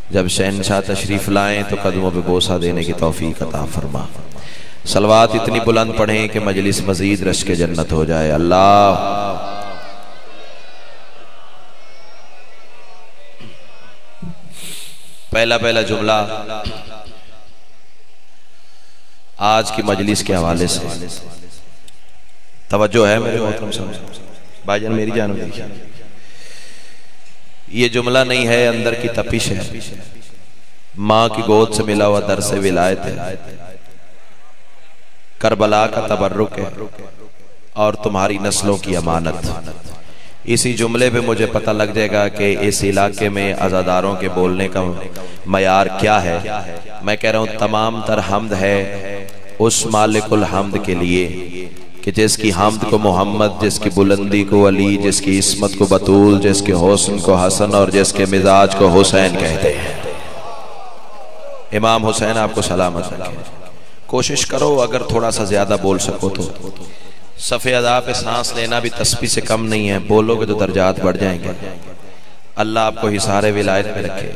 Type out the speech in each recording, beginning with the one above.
جب شہنشاہ تشریف لائیں تو قدموں پہ بوسہ دینے کی توفیق عطا فرما۔ صلوات اتنی بلند پڑھیں کہ مجلس مزید رشک جنت ہو جائے۔ اللہ پہلا جملہ آج کی مجلس کے حوالے سے توجہ ہے میرے محترم صاحب، بھائی جان میری جانب دیکھیں، یہ جملہ نہیں ہے، اندر کی تپش ہے، ماں کی گود سے ملا ہوا درس ولایت ہے، کربلا کا تبرک ہے اور تمہاری نسلوں کی امانت۔ اسی جملے پہ مجھے پتہ لگ جائے گا کہ اس علاقے میں عزاداروں کے بولنے کا معیار کیا ہے۔ میں کہہ رہا ہوں تمام تر حمد ہے اس مالک الحمد کے لیے کہ جس کی حمد کو محمد، جس کی بلندی کو علی، جس کی عصمت کو بطول، جس کے حسن کو حسن اور جس کے مزاج کو حسین کہتے ہیں۔ امام حسین آپ کو سلامت رکھے۔ کوشش کرو اگر تھوڑا سا زیادہ بول سکو تو، صفحے ادا پہ سانس لینا بھی تسبیح سے کم نہیں ہے، بولو گے تو درجات بڑھ جائیں گے۔ اللہ آپ کو حصار ولایت میں رکھے۔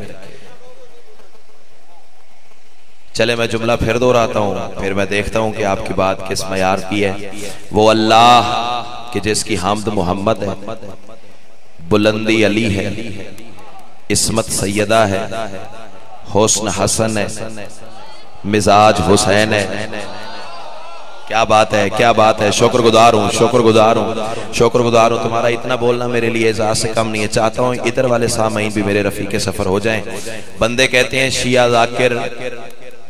چلے میں جملہ پھر دہراتا ہوں، پھر میں دیکھتا ہوں کہ آپ کی بات کس معیار پہ ہے۔ وہ اللہ کہ جس کی حمد محمد ہے، بلندی علی ہے، عصمت سیدہ ہے، حسن حسن ہے، مزاج حسین ہے۔ کیا بات ہے، کیا بات ہے، شکر گزار ہوں، شکر گزار ہوں، شکر گزار ہوں۔ تمہارا اتنا بولنا میرے لیے اعزاز سے کم نہیں ہے۔ چاہتا ہوں ادھر والے سامعین بھی میرے رفیق سفر ہو جائیں۔ بندے کہتے ہیں شیعہ ذاکر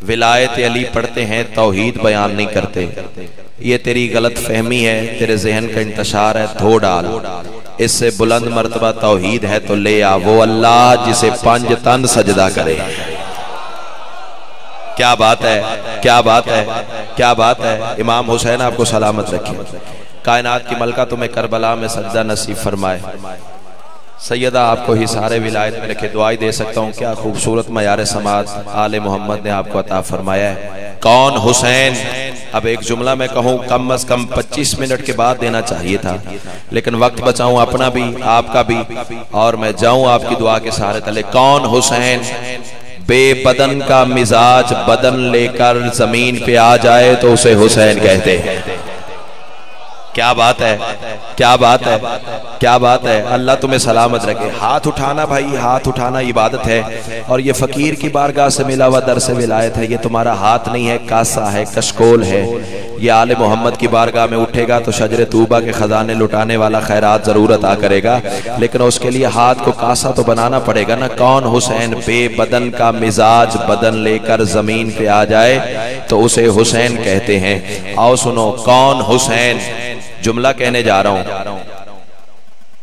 ولایت علی پڑھتے ہیں، توحید بیان نہیں کرتے۔ یہ تیری غلط فہمی ہے، تیرے ذہن کا انتشار ہے، دھو ڈال۔ اس سے بلند مرتبہ توحید ہے تو لے آ، وہ اللہ جسے پنج تن سجدہ کرے۔ کیا بات ہے، کیا بات ہے، کیا بات ہے۔ امام حسین آپ کو سلامت رکھے۔ کائنات کی ملکہ تمہیں کربلا میں سجدہ نصیب فرمائے۔ سیدہ آپ کو حصار ولایت میں رکھے۔ دعائی دے سکتا ہوں، کیا خوبصورت معیار سماعت آل محمد نے آپ کو عطا فرمایا ہے۔ کون حسین؟ اب ایک جملہ میں کہوں کم از کم 25 منٹ کے بعد دینا چاہیے تھا، لیکن وقت بچاؤں اپنا بھی آپ کا بھی، اور میں جاؤں آپ کی دعا کے سہارے تلے۔ کون حسین؟ بے بدن کا مزاج بدن لے کر زمین پہ آ جائے تو اسے حسین کہتے ہیں۔ کیا بات ہے، کیا بات ہے، کیا بات ہے۔ اللہ تمہیں سلامت رکھے۔ ہاتھ اٹھانا بھائی، ہاتھ اٹھانا عبادت ہے، اور یہ فقیر کی بارگاہ سے ملا ہوا درس ولایت ہے۔ یہ تمہارا ہاتھ نہیں ہے، کاسا ہے، کشکول ہے۔ یہ آل محمد کی بارگاہ میں اٹھے گا تو شجر طوبہ کے خزانے لٹانے والا خیرات ضرور عطا کرے گا، لیکن اس کے لیے ہاتھ کو کاسا تو بنانا پڑے گا نا۔ کون حسین؟ بے بدن کا مزاج بدن لے کر زمین پہ آ جائے تو اسے حسین کہتے ہیں۔ آؤ سنو، کون حسین؟ جملہ کہنے جا رہا ہوں،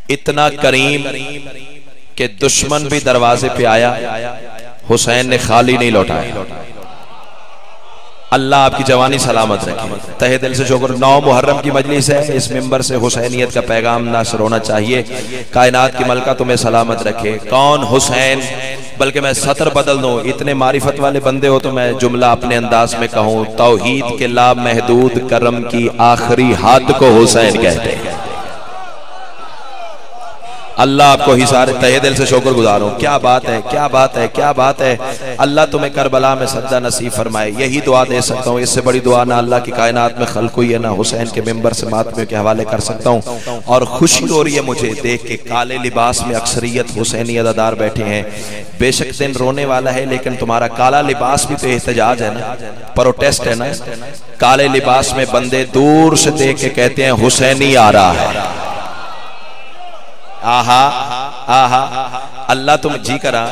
اتنا کریم کہ دشمن بھی دروازے پہ آیا، حسین نے خالی نہیں لوٹایا۔ اللہ آپ کی جوانی سلامت رکھے۔ تہہ دل سے شکر۔ 9 محرم کی مجلس ہے، اس منبر سے حسینیت کا پیغام ناشر ہونا چاہیے۔ کائنات کی ملکہ تمہیں سلامت رکھے۔ کون حسین؟ بلکہ میں سطر بدل دوں، اتنے معرفت والے بندے ہو تو میں جملہ اپنے انداز میں کہوں، توحید کے لا محدود کرم کی آخری حد کو حسین کہتے ہیں۔ اللہ آپ کو حصار تہہ دل سے شکر گزار ہوں۔ کیا بات ہے، کیا بات ہے، کیا بات ہے۔ اللہ تمہیں کربلا میں سجدہ نصیب فرمائے۔ یہی دعا دے سکتا ہوں، اس سے بڑی دعا نہ اللہ کی کائنات میں خلق ہوئی ہے، نہ حسین کے ممبر سے ماتمیوں کے حوالے کر سکتا ہوں۔ اور خوشی ہو رہی ہے مجھے دیکھ کے کالے لباس میں اکثریت حسینی عزادار بیٹھے ہیں۔ بے شک دن رونے والا ہے، لیکن تمہارا کالا لباس بھی تو احتجاج ہے نا، پروٹیسٹ ہے نا۔ کالے لباس میں بندے دور سے دیکھ کے کہتے ہیں حسینی آ رہا ہے۔ آہا آہا، اللہ تم جی کرا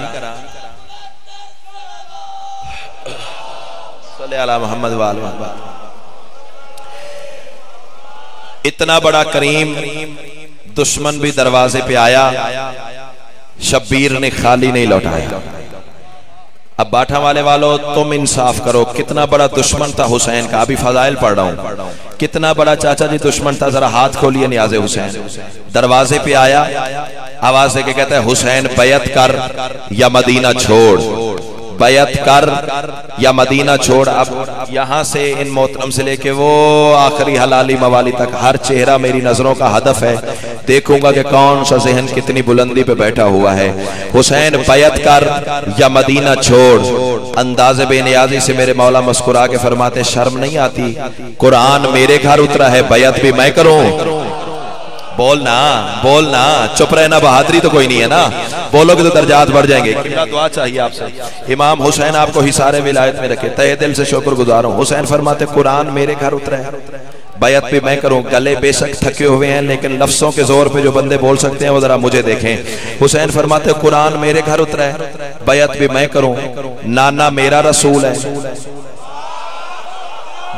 صلی علی محمد وآلہ محمد۔ اتنا بڑا کریم دشمن بھی دروازے پہ آیا، شبیر نے خالی نہیں لوٹایا۔ اب باٹھا والے والو تم انصاف کرو، کتنا بڑا دشمن تھا حسین کا۔ ابھی فضائل پڑھ رہا ہوں، کتنا بڑا چاچا جی دشمن تھا۔ ذرا ہاتھ کھولیے نیاز حسین۔ دروازے پہ آیا، آواز دے کے کہتا ہے حسین بیعت کر یا مدینہ چھوڑ۔ بیعت کر یا مدینہ چھوڑ. اب یہاں سے ان محترم سے لے کے وہ آخری حلالی موالی تک ہر چہرہ میری نظروں کا ہدف ہے. دیکھوں گا کہ کون سا ذہن کتنی بلندی پہ بیٹھا ہوا ہے. حسین بیعت کر یا مدینہ چھوڑ. انداز بے نیازی سے میرے مولا مسکرا کے فرماتے شرم نہیں آتی؟ قرآن میرے گھر اترا ہے، بیعت بھی میں کروں. بولنا چپ رہنا، بہادری تو کوئی نہیں ہے نا. بولو گے تو درجات بڑھ جائیں گے. کیا دعا چاہیے آپ سے؟ امام حسین آپ کو حصار ولایت میں رکھے. تہہ دل سے شکر گزار ہوں. حسین فرماتے قرآن میرے گھر اترا ہے، بیعت بھی میں کروں. گلے بے شک تھکے ہوئے ہیں لیکن لفظوں کے زور پہ جو بندے بول سکتے ہیں وہ ذرا مجھے دیکھیں. حسین فرماتے قرآن میرے گھر اترا ہے، بیعت بھی میں کروں. نانا میرا رسول ہے.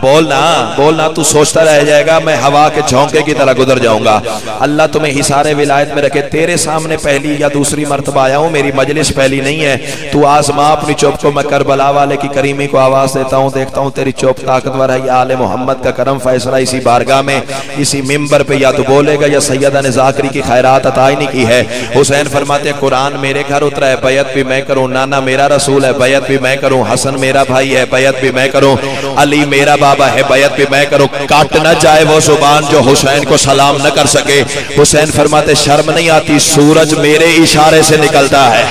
بولنا تو سوچتا رہ جائے گا، میں ہوا کے جھونکے کی طرح گزر جاؤں گا. اللہ تمہیں حصار ولایت میں رکھے. تیرے سامنے پہلی یا دوسری مرتبہ آیا ہوں، میری مجلس پہلی نہیں ہے. تو آزما اپنی چوپ کو. میں کربلا والے کی کریمی کو آواز دیتا ہوں، دیکھتا ہوں تیری چوپ طاقتور ہے. یا آل محمد کا کرم فیصلہ اسی بارگاہ میں اسی ممبر پہ یا تو بولے گا یا سیدہ نے ذاکری کی خیرات عطا ہی نہیں کی ہے. حسین فرماتے قرآن میرے گھر اترا ہے، بیعت بھی میں کروں. نانا میرا رسول ہے، بیعت بھی میں کروں. حسن میرا بھائی ہے، بیعت بھی میں کروں. علی میرا بابا ہے، بیعت بھی میں کروں. کاٹ نہ جائے وہ زبان جو حسین کو سلام نہ کر سکے. حسین فرماتے شرم نہیں آتی؟ سورج میرے اشارے سے نکلتا ہے.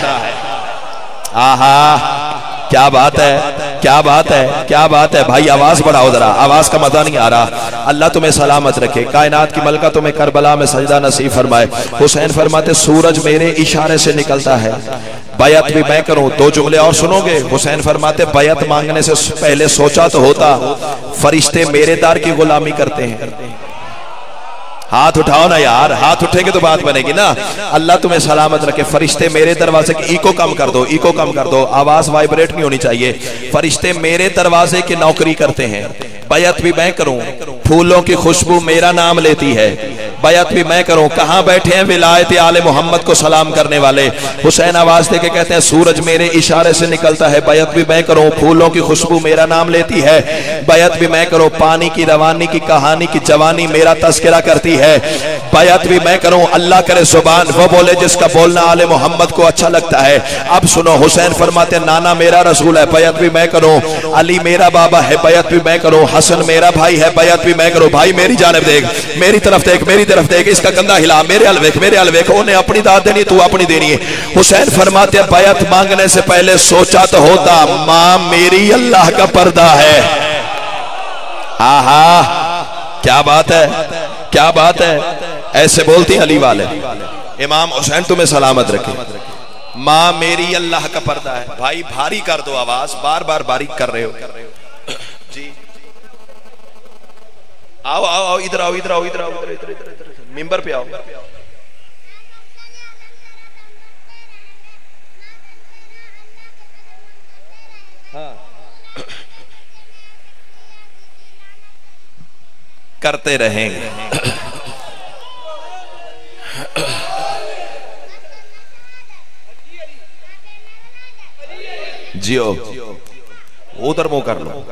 آہا کیا بات ہے، کیا بات ہے، کیا بات ہے. بھائی آواز بڑھاؤ ذرا، آواز کا مزہ نہیں آ رہا. اللہ تمہیں سلامت رکھے. کائنات کی ملکہ تمہیں کربلا میں سجدہ نصیب فرمائے. حسین فرماتے سورج میرے اشارے سے نکلتا ہے، بیعت بھی میں کروں. دو جملے اور سنو گے. حسین فرماتے بیعت مانگنے سے پہلے سوچا تو ہوتا، فرشتے میرے دار کی غلامی کرتے ہیں. ہاتھ اٹھاؤ نا یار، ہاتھ اٹھیں گے تو بات بنے گی نا. اللہ تمہیں سلامت رکھے. فرشتے میرے دروازے کی ایکو کم کر دو، ایکو کم کر دو، آواز وائبریٹ نہیں ہونی چاہیے. فرشتے میرے دروازے کی نوکری کرتے ہیں، بیعت بھی میں کروں. پھولوں کی خوشبو میرا نام لیتی ہے، بیعت بھی میں کروں. کہاں بیٹھے ہیں ولایت آل محمد کو سلام کرنے والے؟ حسین آواز دے کے کہتے ہیں سورج میرے اشارے سے نکلتا ہے، بیعت بھی میں کروں. پھولوں کی خوشبو میرا نام لیتی ہے، بیعت بھی میں کروں. پانی کی روانی کی کہانی کی جوانی میرا تذکرہ کرتی ہے، بیعت بھی میں کروں. اللہ کرے زبان وہ بولے جس کا بولنا آل محمد کو اچھا لگتا ہے. اب سنو. حسین فرماتے نانا میرا رسول ہے، بیعت بھی میں کروں. علی میرا بابا ہے، بیعت بھی میں کروں. حسن میرا بھائی ہے، بیعت بھی میں کروں. بھائی میری جانب دیکھ، میری طرف دیکھ، میری طرف دیکھ. اس کا کندھا ہلا، میرے الویک، میرے الویک. انہیں اپنی داد دینی، تو اپنی دینی ہے. حسین فرماتے بیعت مانگنے سے پہلے سوچا تو ہوتا، ماں میری اللہ کا پردہ ہے. آہا کیا بات ہے، کیا بات ہے. ایسے بولتی ہیں علی والے. امام حسین تمہیں سلامت رکھے. ماں میری اللہ کا پردہ ہے. بھائی بھاری کر دو آواز، بار بار باریک کر رہے ہو جی. آؤ آؤ آؤ، ادھر آؤ، ادھر آؤ، ادھر آؤ، ادھر ممبر پہ آؤ. کرتے رہیں گے. جیو ادھر منہ کر لو.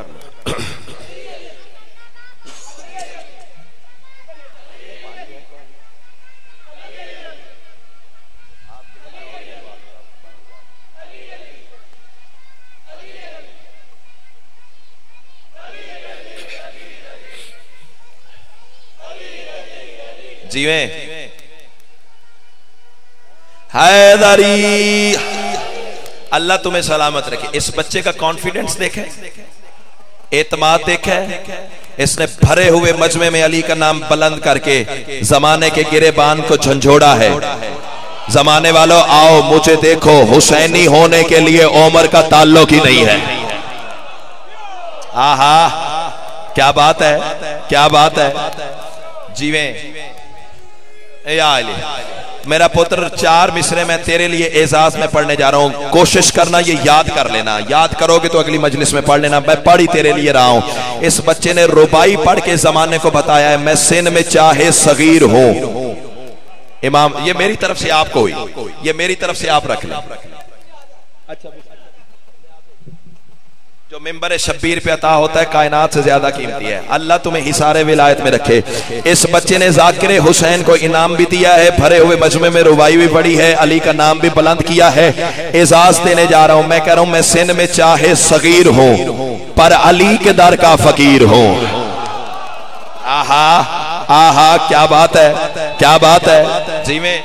جیویں حیدری. اللہ تمہیں سلامت رکھے. اس بچے کا کانفیڈنس دیکھیں، اعتماد دیکھیں. اس نے بھرے ہوئے مجمع میں علی کا نام بلند کر کے زمانے کے گریبان کو جھنجھوڑا ہے. زمانے والوں آؤ مجھے دیکھو، حسینی ہونے کے لیے عمر کا تعلق ہی نہیں ہے. آہا کیا بات ہے، کیا بات ہے. جیویں اے علی میرا پتر، 4 مصرے میں تیرے لیے اعزاز میں پڑھنے جا رہا ہوں. کوشش کرنا یہ یاد کر لینا، یاد کرو گے تو اگلی مجلس میں پڑھ لینا. میں پڑھی تیرے لیے رہا ہوں. اس بچے نے ربائی پڑھ کے زمانے کو بتایا ہے، میں سن میں چاہے صغیر ہوں. امام یہ میری طرف سے آپ کو ہوئی، یہ میری طرف سے آپ رکھ لیں. جو ممبر شبیر پہ عطا ہوتا ہے کائنات سے زیادہ قیمتی ہے. اللہ تمہیں حصار ولایت میں رکھے. اس بچے نے ذاکر حسین کو انعام بھی دیا ہے, بھرے ہوئے مجمع میں ربائی بھی پڑھی ہے, علی کا نام بھی بلند کیا ہے. اعزاز دینے جا رہا ہوں. میں کہہ رہا ہوں میں سن میں چاہے صغیر ہوں پر علی کے در کا فقیر ہوں. آہا آہا کیا بات ہے, کیا بات ہے. جی میں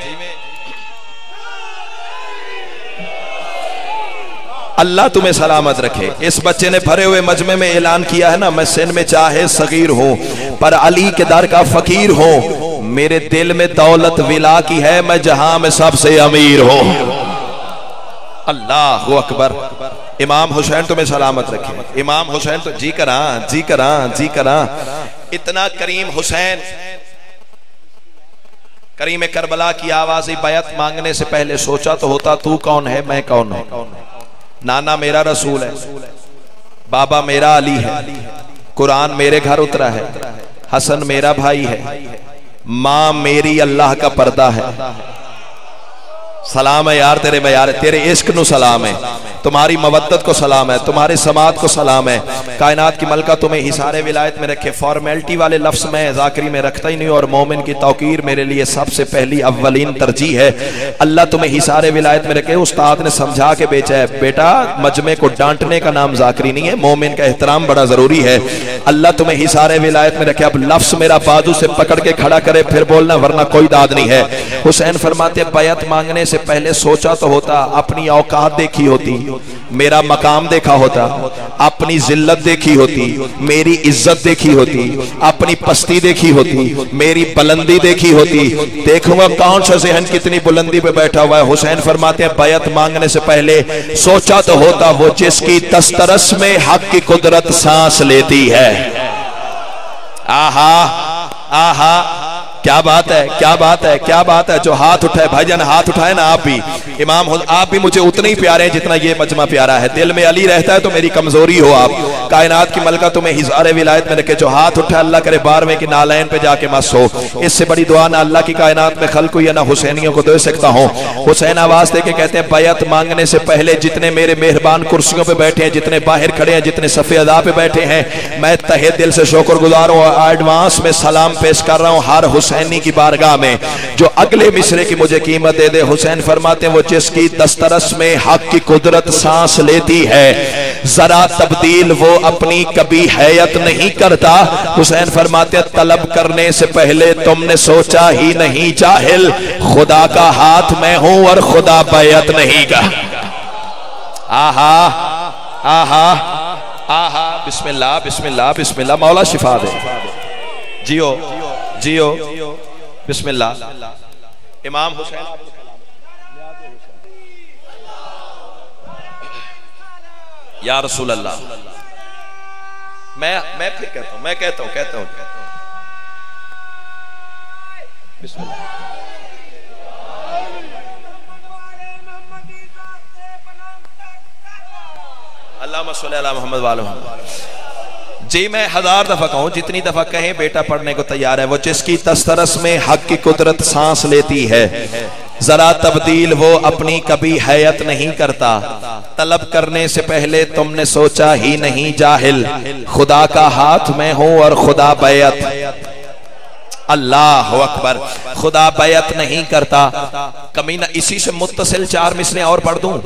اللہ تمہیں سلامت رکھے. اس بچے نے بھرے ہوئے مجمع میں اعلان کیا ہے نا, میں سن میں چاہے صغیر ہوں پر علی کے در کا فقیر ہوں. میرے دل میں دولت ولا کی ہے, میں جہاں میں سب سے امیر ہوں. اللہ اکبر. امام حسین تمہیں سلامت رکھے. امام حسین تو جی کراں جی کراں جی کراں. اتنا کریم حسین, کریم کربلا کی آوازی بیعت مانگنے سے پہلے سوچا تو ہوتا تو کون ہے میں کون ہوں. نانا میرا رسول ہے, بابا میرا علی ہے, قرآن میرے گھر اترا ہے, حسن میرا بھائی ہے, ماں میری اللہ کا پردہ ہے. سلام ہے یار تیرے میں, یار تیرے عشق نو سلام ہے, تمہاری مودت کو سلام ہے, تمہارے سماعت کو سلام ہے. کائنات کی ملکہ تمہیں حصار ولایت میں رکھے. فارمیلٹی والے لفظ میں ذاکری میں رکھتا ہی نہیں, اور مومن کی توقیر میرے لیے سب سے پہلی اولین ترجیح ہے. اللہ تمہیں حصار ولایت میں رکھے. استاد نے سمجھا کے بیچا ہے, بیٹا مجمع کو ڈانٹنے کا نام ذاکری نہیں ہے, مومن کا احترام بڑا ضروری ہے. اللہ تمہیں حصار ولایت میں رکھے. اب لفظ میرا بازو سے پکڑ کے کھڑا کرے پھر بولنا, ورنہ کوئی داد نہیں ہے. حسین فرماتے بیعت مانگنے سے پہلے سوچا تو ہوتا, اپنی اوقات دیکھی ہوتی, میرا مقام دیکھا ہوتا, اپنی ذلت دیکھی ہوتی, میری عزت دیکھی ہوتی, اپنی پستی دیکھی ہوتی, میری بلندی دیکھی ہوتی. دیکھوں گا کون سا ذہن کتنی بلندی پہ بیٹھا ہوا ہے. حسین فرماتے ہیں بیعت مانگنے سے پہلے سوچا تو ہوتا, وہ جس کی دسترس میں حق کی قدرت سانس لیتی ہے. آہا آہا کیا بات ہے, کیا بات ہے, کیا بات ہے. جو ہاتھ اٹھائے بھائی جان, ہاتھ اٹھائے نا. آپ بھی امام آپ بھی مجھے اتنے ہی پیارے ہیں جتنا یہ مجمع پیارا ہے. دل میں علی رہتا ہے تو میری کمزوری ہو آپ. کائنات کی ملکہ تمہیں حصار ولایت میں رکھے. جو ہاتھ اٹھائے اللہ کرے 12ویں کی نالین پہ جا کے مس ہو. اس سے بڑی دعا نہ اللہ کی کائنات میں خلق ہوئی ہے, نہ حسینیوں کو دے سکتا ہوں. حسین آواز دے کے کہتے ہیں بیعت مانگنے سے پہلے جتنے میرے مہربان کرسیوں پہ بیٹھے ہیں, جتنے باہر کھڑے ہیں, جتنے صف ادا پہ بیٹھے ہیں, میں تہہ دل سے شکر گزار ہوں اور ایڈوانس میں سلام پیش کر رہا ہوں ہر حسینی کی بارگاہ میں جو اگلے مصرے کی مجھے قیمت دے دے. حسین فرماتے ہیں وہ جس کی دسترس میں حق کی قدرت سانس لیتی ہے, ذرا تبدیل وہ اپنی کبھی حیت نہیں کرتا. حسین فرماتے ہیں طلب کرنے سے پہلے تم نے سوچا ہی نہیں جاہل, خدا کا ہاتھ میں ہوں اور خدا بیعت نہیں کا. آہا آہا آہا. بسم اللہ بسم اللہ بسم اللہ. مولا شفا دے. جیو جیو بسم اللہ. امام حسین یا رسول اللہ. میں پھر کہتا ہوں, میں کہتا ہوں بسم اللہ. اللہم صلی علی محمد وعلی محمد. جی میں 1000 دفعہ کہوں, جتنی دفعہ کہیں بیٹا پڑھنے کو تیار ہے. وہ جس کی دسترس میں حق کی قدرت سانس لیتی ہے, ذرا تبدیل وہ اپنی کبھی حیت نہیں کرتا. طلب کرنے سے پہلے تم نے سوچا ہی نہیں جاہل, خدا کا ہاتھ میں ہوں اور خدا بیعت. اللہ اکبر. خدا بیعت نہیں کرتا. کمینہ اسی سے متصل 4 مصرے اور پڑھ دوں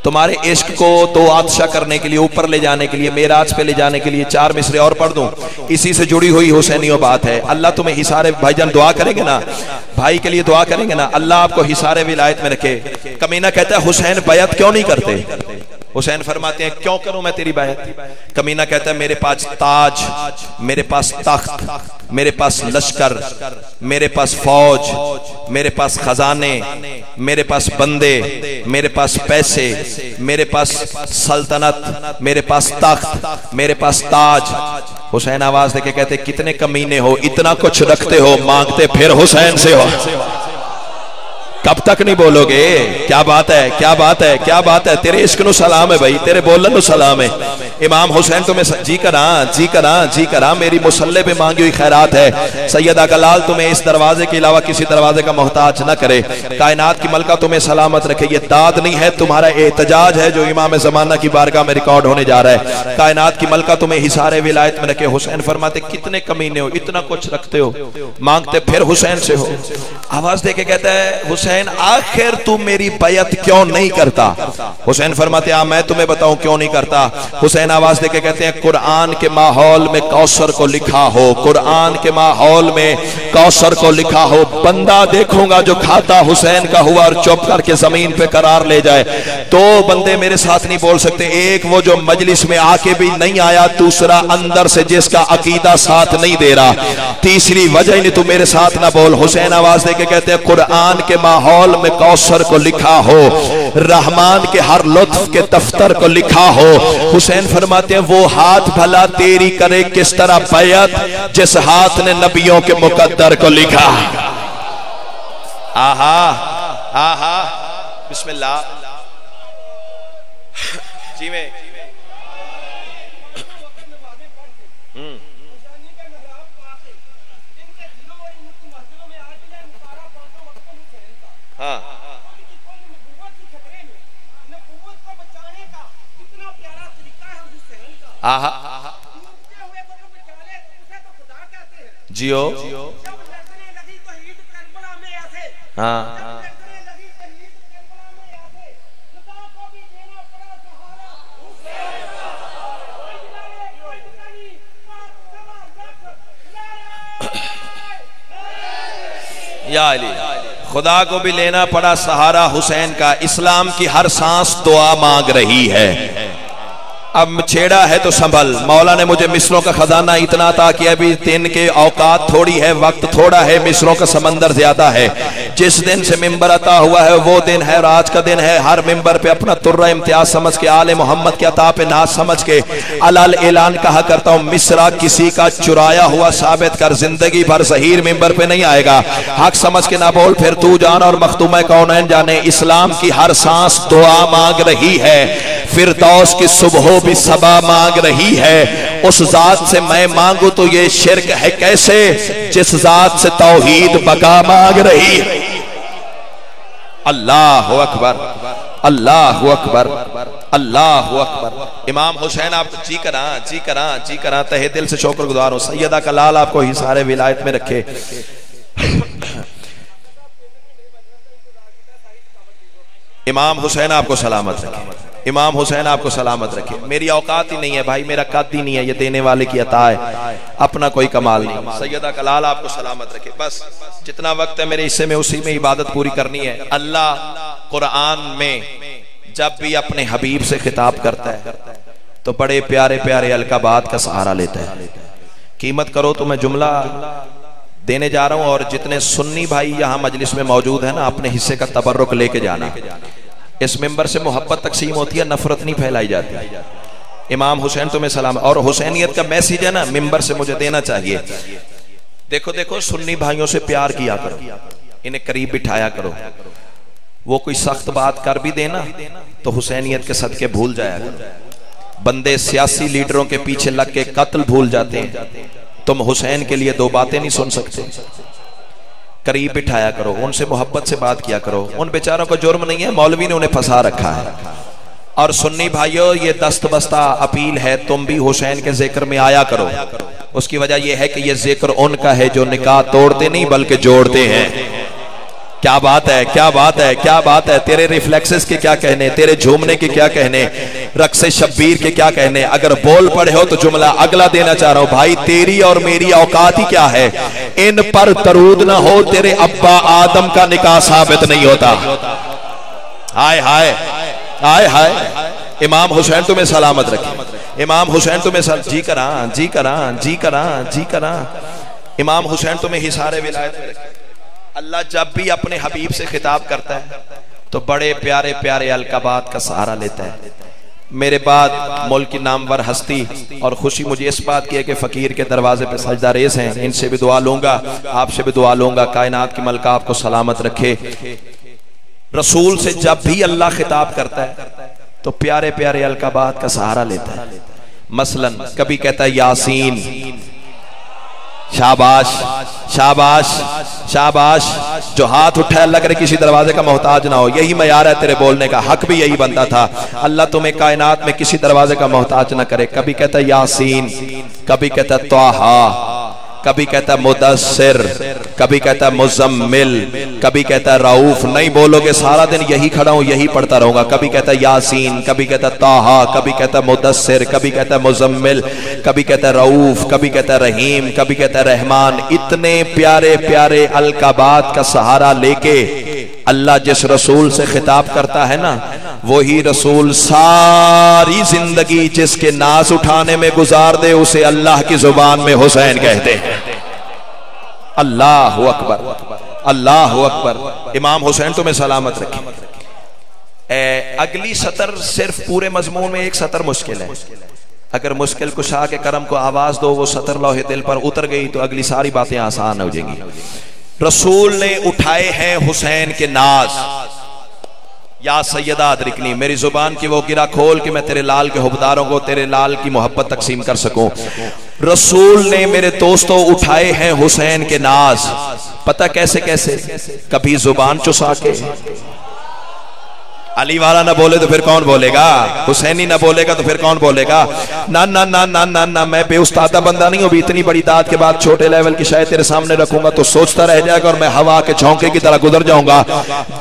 تمہارے عشق کو تو آتشا کرنے کے لیے, اوپر لے جانے کے لیے, معراج پہ لے جانے کے لیے 4 مصرے اور پڑھ دوں. اسی سے جڑی ہوئی حسینیوں بات ہے. اللہ تمہیں حصار, بھائی جان دعا کریں گے نا, بھائی کے لیے دعا کریں گے نا, اللہ آپ کو حصار ولایت میں رکھے. کمینہ کہتا ہے حسین بیعت کیوں نہیں کرتے. حسین فرماتے ہیں کیوں کروں میں تیری بیعت. کمینہ کہتا ہے میرے پاس تاج, میرے پاس تخت, میرے پاس لشکر, میرے پاس فوج, میرے پاس خزانے, میرے پاس بندے, میرے پاس پیسے, میرے پاس سلطنت, میرے پاس تخت, میرے پاس تاج. حسین آواز دے کے کہتے کتنے کمینے ہو, اتنا کچھ رکھتے ہو, مانگتے پھر حسین سے ہو. کب تک نہیں بولو گے؟ کیا بات ہے، کیا بات ہے، کیا بات ہے، تیرے عشق نو سلام ہے بھائی، تیرے بولن نو سلام ہے۔ امام حسین تمہیں جی کراں جی کراں جی کراں، میری مصلی پہ مانگی ہوئی خیرات ہے۔ سیدہ کلال تمہیں اس دروازے کے علاوہ کسی دروازے کا محتاج نہ کرے، کائنات کی ملکہ تمہیں سلامت رکھے۔ یہ داد نہیں ہے، تمہارا احتجاج ہے جو امام زمانہ کی بارگاہ میں ریکارڈ ہونے جا رہا ہے۔ کائنات کی ملکہ تمہیں حصار ولایت میں رکھے۔ حسین فرماتے کتنے کمینے ہو، اتنا کچھ رکھتے ہو، مانگتے پھر حسین سے ہو۔ آواز دے کے کہتا ہے حسین آخر تو میری بیعت کیوں نہیں کرتا؟ حسین فرماتے ہیں میں تمہیں بتاؤں کیوں نہیں کرتا۔ حسین آواز دے کے کہتے ہیں قرآن کے ماحول میں کوثر کو لکھا ہو، قرآن کے ماحول میں کوثر کو لکھا ہو، بندہ دیکھوں گا جو کھاتا حسین کا ہوا اور چپ کر کے زمین پہ قرار لے جائے۔ دو بندے میرے ساتھ نہیں بول سکتے، ایک وہ جو مجلس میں آ کے بھی نہیں آیا، دوسرا اندر سے جس کا عقیدہ ساتھ نہیں دے رہا، تیسری وجہ ہی نہیں، تو میرے ساتھ نہ بول۔ حسین آواز دے کے کہتے ہیں قرآن کے ماحول میں کوثر کو لکھا ہو، رحمان کے ہر لطف کے دفتر کو لکھا ہو۔ حسین فرماتے ہیں وہ ہاتھ بھلا تیری کرے کس طرح بیعت جس ہاتھ نے نبیوں کے مقدر کو لکھا۔ آہا آہا بسم اللہ جی میں ہاں جیو ہاں یا علی خدا کو بھی لینا پڑا سہارا حسین کا، اسلام کی ہر سانس دعا مانگ رہی ہے۔ اب چھیڑا ہے تو سنبھل، مولا نے مجھے مصروں کا خزانہ اتنا عطا کیا، بھی دن کے اوقات تھوڑی ہے، وقت تھوڑا ہے، مصروں کا سمندر زیادہ ہے۔ جس دن سے ممبر عطا ہوا ہے وہ دن ہے اور آج کا دن ہے۔ ہر ممبر پہ اپنا ترہ امتیاز سمجھ کے، آل محمد کے عطا پہ ناز سمجھ کے علال اعلان کہا کرتا ہوں مصرہ کسی کا چرایا ہوا ثابت کر، زندگی بھر ظہیر ممبر پہ نہیں آئے گا۔ حق سمجھ کے نہ بول، پھر تو جان اور مختومہ کونین جانے، اسلام کی ہر سانس دعا مانگ رہی ہے، فردوس کی صبح بھی صبا مانگ رہی ہے۔ اس ذات سے میں مانگوں تو یہ شرک ہے کیسے جس ذات سے توحید بقا مانگ رہی ہے۔ اللہ اکبر اللہ اکبر اللہ اکبر۔ امام حسین آپ جی کراں جی کراں جی کراں، تہہ دل سے شکر گزار ہوں۔ سیدہ کلال آپ کو حصار ولایت میں رکھے۔ امام حسین آپ کو سلامت رکھے، امام حسین آپ کو سلامت رکھے۔ میری اوقات ہی نہیں ہے بھائی، میرا قد ہی نہیں ہے، یہ دینے والے کی عطا ہے، اپنا کوئی کمال نہیں۔ سیدہ کلال آپ کو سلامت رکھے۔ بس جتنا وقت ہے میرے حصے میں اسی میں عبادت پوری کرنی ہے۔ اللہ قرآن میں جب بھی اپنے حبیب سے خطاب کرتا ہے تو بڑے پیارے پیارے القابات کا سہارا لیتا ہے۔ قیمت کرو تو میں جملہ دینے جا رہا ہوں، اور جتنے سنی بھائی یہاں مجلس میں موجود ہیں نا، اپنے حصے کا تبرک لے کے جانا۔ اس ممبر سے محبت تقسیم ہوتی ہے، نفرت نہیں پھیلائی جاتی۔ امام حسین تمہیں سلام، اور حسینیت کا میسیج ہے نا ممبر سے مجھے دینا چاہیے۔ دیکھو دیکھو سنی بھائیوں سے پیار کیا کرو، انہیں قریب بٹھایا کرو۔ وہ کوئی سخت بات کر بھی دینا تو حسینیت کے صدقے بھول جایا کرو۔ بندے سیاسی لیڈروں کے پیچھے لگ کے قتل بھول جاتے ہیں، تم حسین کے لیے دو باتیں نہیں سن سکتے۔ قریب بٹھایا کرو، ان سے محبت سے بات کیا کرو۔ ان بیچاروں کو جرم نہیں ہے، مولوی نے انہیں پھنسا رکھا ہے۔ اور سنی بھائیو یہ دست بستہ اپیل ہے، تم بھی حسین کے ذکر میں آیا کرو۔ اس کی وجہ یہ ہے کہ یہ ذکر ان کا ہے جو نکاح توڑتے نہیں بلکہ جوڑتے ہیں۔ کیا بات ہے کیا بات ہے کیا بات ہے، تیرے ریفلیکسز کے کیا کہنے، تیرے جھومنے کے کیا کہنے، رقص شبیر کے کیا کہنے۔ اگر بول پڑے ہو تو جملہ اگلا دینا چاہ رہا ہوں، بھائی تیری اور میری اوقات ہی کیا ہے، ان پر درود نہ ہو تیرے ابا آدم کا نکاح ثابت نہیں ہوتا۔ ہائے ہائے ہائے ہائے۔ امام حسین تمہیں سلامت رکھے، امام حسین تمہیں جی کراں جی کراں جی کراں جی کراں۔ امام حسین تمہیں حصار ولایت میں رکھے۔ اللہ جب بھی اپنے حبیب سے خطاب کرتا ہے تو بڑے پیارے پیارے القابات کا سہارا لیتا ہے۔ میرے بعد ملک کی نامور ہستی، اور خوشی مجھے اس بات کی ہے کہ فقیر کے دروازے پہ سجدہ ریز ہیں، ان سے بھی دعا لوں گا، آپ سے بھی دعا لوں گا۔ کائنات کی ملکہ آپ کو سلامت رکھے۔ رسول سے جب بھی اللہ خطاب کرتا ہے تو پیارے پیارے القابات کا سہارا لیتا ہے. مثلا کبھی کہتا ہے یاسین، شاباش شاباش شاباش. جو ہاتھ اٹھائے اللہ کرے کسی دروازے کا محتاج نہ ہو. یہی معیار ہے تیرے بولنے کا، حق بھی یہی بنتا تھا. اللہ تمہیں کائنات میں کسی دروازے کا محتاج نہ کرے. کبھی کہتا ہے یاسین، کبھی کہتا ہے طٰہٰ، کبھی کہتا ہے مدثر، کبھی کہتا ہے مزمل، کبھی کہتا ہے رؤوف. نہیں بولو گے سارا دن یہی کھڑا ہوں یہی پڑھتا رہوں گا. کبھی کہتا ہے یاسین، کبھی کہتا ہے طٰہٰ، کبھی کہتا ہے مدثر، کبھی کہتا ہے مزمل، کبھی کہتا ہے رؤوف، کبھی کہتا ہے رحیم، کبھی کہتا ہے رحمان. اتنے پیارے پیارے القابات کا سہارا لے کے اللہ جس رسول سے خطاب کرتا ہے نا، وہی رسول ساری زندگی جس کے ناز اٹھانے میں گزار دے اسے اللہ کی زبان میں حسین کہتے ہیں. اللہ اکبر، اللہ اکبر. امام حسین تمہیں سلامت رکھے. اگلی سطر صرف پورے مضمون میں ایک سطر مشکل ہے. اگر مشکل کشا کے کرم کو آواز دو وہ سطر لوح دل پر اتر گئی تو اگلی ساری باتیں آسان ہو جائیں گی. رسول نے اٹھائے ہیں حسین کے ناز. یا سیدہ ادرکنی، میری زبان کی وہ گرہ کھول کہ میں تیرے لال کے حبداروں کو تیرے لال کی محبت تقسیم کر سکوں. رسول نے میرے دوستوں اٹھائے ہیں حسین کے ناز. پتہ کیسے کیسے؟ کبھی زبان چسا کے. علی والا نہ بولے تو پھر کون بولے گا؟ حسینی نہ بولے گا تو پھر کون بولے گا؟ نہ نہ نہ نہ نہ نہ میں بے استادہ بندہ نہیں ہوں. بھی اتنی بڑی داد کے بعد چھوٹے لیول کی شاید تیرے سامنے رکھوں گا تو سوچتا رہ جائے گا اور میں ہوا کے جھونکے کی طرح گزر جاؤں گا.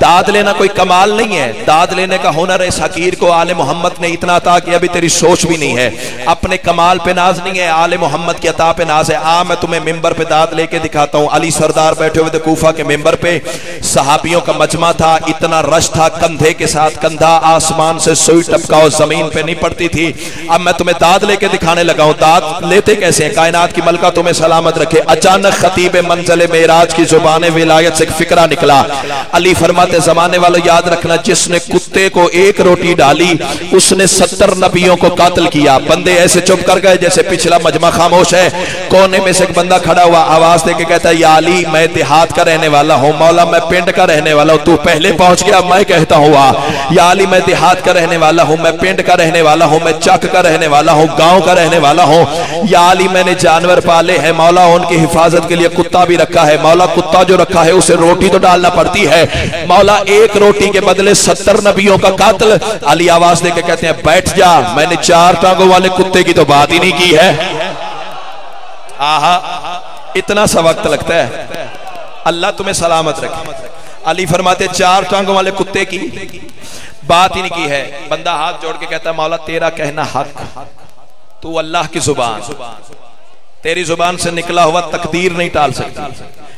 داد لینا کوئی کمال نہیں ہے. داد لینے کا ہنر اس حقیر کو آل محمد نے اتنا عطا کیا بھی تیری سوچ بھی نہیں ہے. اپنے کمال پہ ناز نہیں ہے، آل محمد کی عطا پہ ناز ہے. میں تمہیں ممبر پہ داد لے کے دکھاتا ہوں. علی سردار بیٹھے ہوئے تھے کوفہ کے ممبر پہ، صحابیوں کا مجمع تھا، اتنا رش تھا، کندھے کے ساتھ کندھا، آسمان سے سوئی ٹپکاؤ زمین پہ نہیں پڑتی تھی. اب میں تمہیں داد لے کے دکھانے لگا ہوں. داد لیتے کیسے ہیں؟ کائنات کی ملکہ تمہیں سلامت رکھے. اچانک خطیب منزل معراج کی زبان ولایت سے ایک فکرہ نکلا. علی فرماتے زمانے والوں یاد رکھنا، جس نے کتے کو ایک روٹی ڈالی اس نے 70 نبیوں کو قاتل کیا. بندے ایسے چپ کر گئے جیسے پچھلا مجمع خاموش ہے. کونے میں سے ایک بندہ کھڑا ہوا آواز دے کے کہتا ہے یا علی میں دیہات کا رہنے والا ہوں، مولا میں پنڈ کا رہنے والا ہوں، تو پہلے پہنچ گیا. میں کہتا ہوا یا علی میں دیہات کا رہنے والا ہوں، میں پنڈ کا رہنے والا ہوں، میں چک کا رہنے والا ہوں، گاؤں کا رہنے والا ہوں. یا علی میں نے جانور پالے ہیں مولا، ان کی حفاظت کے لیے کتا بھی رکھا ہے مولا. کتا جو رکھا ہے اسے روٹی تو ڈالنا پڑتی ہے مولا، ایک روٹی کے بدلے 70 نبیوں کا قاتل. علی آواز دے کے کہتے ہیں بیٹھ جا، میں نے 4 ٹانگوں والے کتے کی تو بات ہی نہیں کی ہے. آہا اتنا سا وقت لگتا ہے. اللہ تمہیں سلامت رکھے. علی فرماتے 4 ٹانگوں والے کتے کی بات ہی نہیں کی ہے. بندہ ہاتھ جوڑ کے کہتا ہے مولا تیرا کہنا حق، تو اللہ کی زبان، تیری زبان سے نکلا ہوا تقدیر نہیں ٹال سکتی.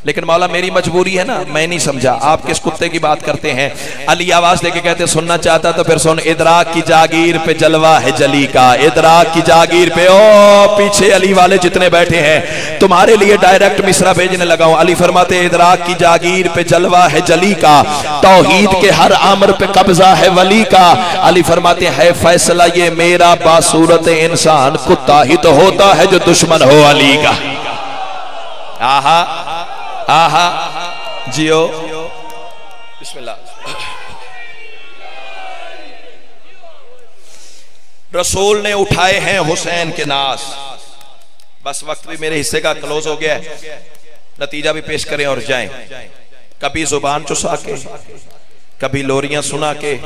لیکن مولا میری مجبوری ہے نا، میں نہیں سمجھا آپ کس کتے کی بات کرتے ہیں. علی آواز دے کے کہتے سننا چاہتا تو پھر سن. ادراک کی جاگیر پہ جلوہ ہے جلی کا، ادراک کی جاگیر پہ. او پیچھے علی والے جتنے بیٹھے ہیں تمہارے لیے ڈائریکٹ مصرع بھیجنے لگا ہوں. علی فرماتے ادراک کی جاگیر پہ جلوہ ہے جلی کا، توحید کے ہر امر پہ قبضہ ہے ولی کا. علی فرماتے ہے فیصلہ یہ میرا باصورت انسان، کتا ہی تو ہوتا ہے جو دشمن ہو علی کا. آہا آہا جیو بسم اللہ. رسول نے اٹھائے ہیں حسین کے ناز. بس وقت بھی میرے حصے کا کلوز ہو گیا ہے، نتیجہ بھی پیش کریں اور جائیں. کبھی زبان چسا کے، کبھی لوریاں سنا کے،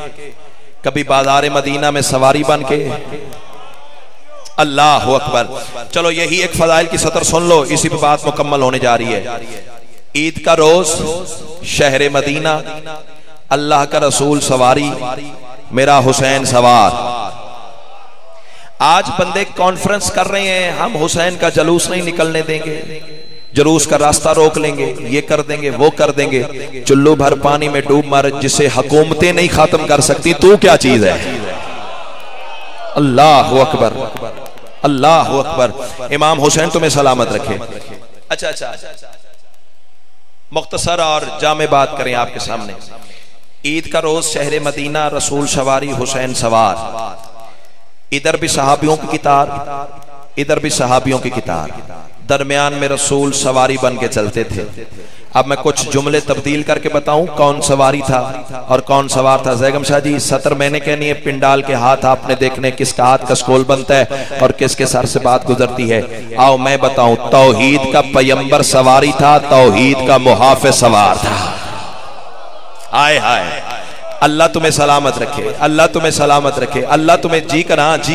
کبھی بازار مدینہ میں سواری بن کے. اللہ اکبر. چلو یہی ایک فضائل کی سطر سن لو، اسی پہ بات مکمل ہونے جا رہی ہے. عید کا روز شہر مدینہ، اللہ کا رسول سواری، میرا حسین سوار. آج بندے کانفرنس کر رہے ہیں ہم حسین کا جلوس نہیں نکلنے دیں گے، جلوس کا راستہ روک لیں گے، یہ کر دیں گے وہ کر دیں گے. چلو بھر پانی میں ڈوب مر، جسے حکومتیں نہیں ختم کر سکتی تو کیا چیز ہے. اللہ اکبر اللہ اکبر. امام حسین تمہیں سلامت رکھے. اچھا مختصر اور جامع بات کریں آپ کے سامنے. عید کا روز شہر مدینہ، رسول سواری، حسین سوار. ادھر بھی صحابیوں کی قطار، ادھر بھی صحابیوں کی قطار. درمیان میں رسول سواری بن کے چلتے تھے. اب میں کچھ جملے تبدیل کر کے بتاؤں کون سواری تھا اور کون سوار تھا۔ زیگم شاہ جی سطر میں نے کہنی ہے، پنڈال کے ہاتھ آپ نے دیکھنے کس کا ہاتھ کا سکول بنتا ہے اور کس کے سر سے بات گزرتی ہے۔ آؤ میں بتاؤں، توحید کا پیمبر سواری تھا، توحید کا محافظ سوار تھا۔ آئے ہائے، اللہ تمہیں سلامت رکھے، اللہ تمہیں سلامت رکھے، اللہ تمہیں جی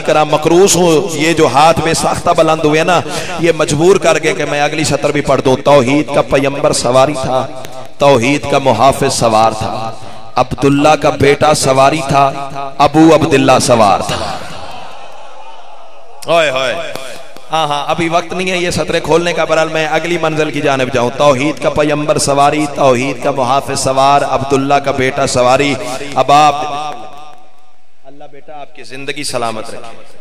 کراں مقروض ہوں۔ یہ جو ہاتھ بے ساختہ بلند ہوئے نا، یہ مجبور کر گئے کہ میں اگلی سطر بھی پڑھ دوں۔ توحید کا پیمبر سواری تھا، توحید کا محافظ سوار تھا، عبداللہ کا بیٹا سواری تھا، ابو عبداللہ سوار تھا۔ اوئے ہوئے، ہاں ابھی وقت نہیں ہے یہ سطریں کھولنے کا، برحال میں اگلی منزل کی جانب جاؤں۔ توحید کا پیمبر سواری، توحید کا محافظ سوار، عبداللہ کا بیٹا سواری۔ اب آپ اللہ بیٹا آپ کی زندگی سلامت رکھے۔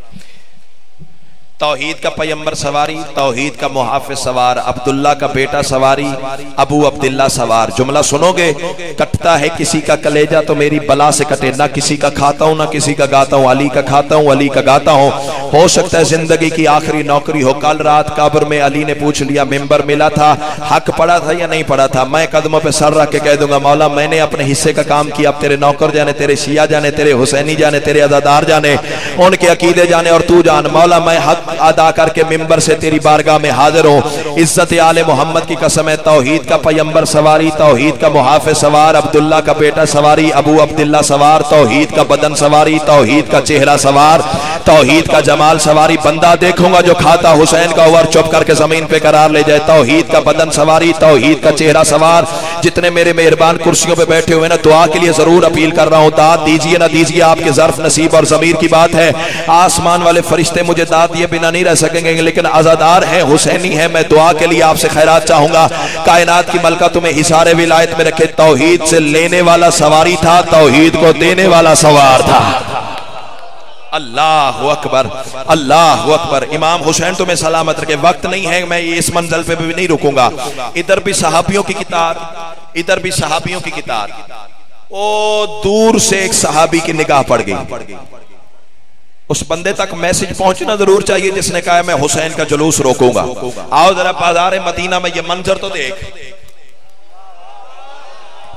توحید کا پیمبر سواری، توحید کا محافظ سوار، عبداللہ کا بیٹا سواری، ابو عبداللہ سوار۔ جملہ سنو گے، کٹتا ہے کسی کا کلیجہ تو میری بلا سے کٹے، نہ کسی کا کھاتا ہوں نہ کسی کا گاتا ہوں، علی کا کھاتا ہوں علی کا گاتا ہوں۔ ہو سکتا ہے زندگی کی آخری نوکری ہو۔ کل رات قبر میں علی نے پوچھ لیا، ممبر ملا تھا، حق پڑا تھا یا نہیں پڑا تھا؟ میں قدموں پہ سر رکھ کے کہہ دوں گا، مولا میں نے اپنے حصے کا کام کیا، اب تیرے نوکر جانے، تیرے شیعہ جانے، تیرے حسینی جانے، تیرے عزادار جانے، ان کے عقیدے جانے، اور تو جان مولا میں حق ادا کر کے ممبر سے تیری بارگاہ میں حاضر ہوں۔ عزت آل محمد کی قسم ہے، توحید کا پیمبر سواری، توحید کا محافظ سوار، عبداللہ کا بیٹا سواری، ابو عبداللہ سوار، توحید کا بدن سواری، توحید کا چہرہ سوار، توحید کا جمال سواری۔ بندہ دیکھوں گا جو کھاتا حسین کا اور چپ کر کے زمین پہ قرار لے جائے۔ توحید کا بدن سواری، توحید کا چہرہ سوار۔ جتنے میرے مہربان کرسیوں پہ بیٹھے ہوئے نا، دعا کے لیے ضرور اپیل کر رہا ہوں، داد دیجئے نہ دیجئے آپ کے ظرف نصیب اور ضمیر کی بات ہے۔ آسمان والے فرشتے مجھے داد دیے بنا نہیں رہ سکیں گے، لیکن عزادار ہیں، حسینی ہیں، میں دعا کے لیے آپ سے خیرات چاہوں گا۔ کائنات کی ملکہ تمہیں حصار ولایت میں رکھے۔ توحید سے لینے والا سواری تھا، توحید کو دینے والا سوار تھا۔ اللہ اکبر، اللہ اکبر۔ امام حسین تمہیں سلامت رکھے۔ وقت نہیں ہے، میں اس منزل پہ بھی نہیں رکوں گا۔ ادھر بھی صحابیوں کی کتار، ادھر بھی صحابیوں کی کتار۔ او دور سے ایک صحابی کی نگاہ پڑ گئی، اس بندے تک میسج پہنچنا ضرور چاہیے جس نے کہا ہے میں حسین کا جلوس روکوں گا۔ آؤ ذرا بازار مدینہ میں یہ منظر تو دیکھ،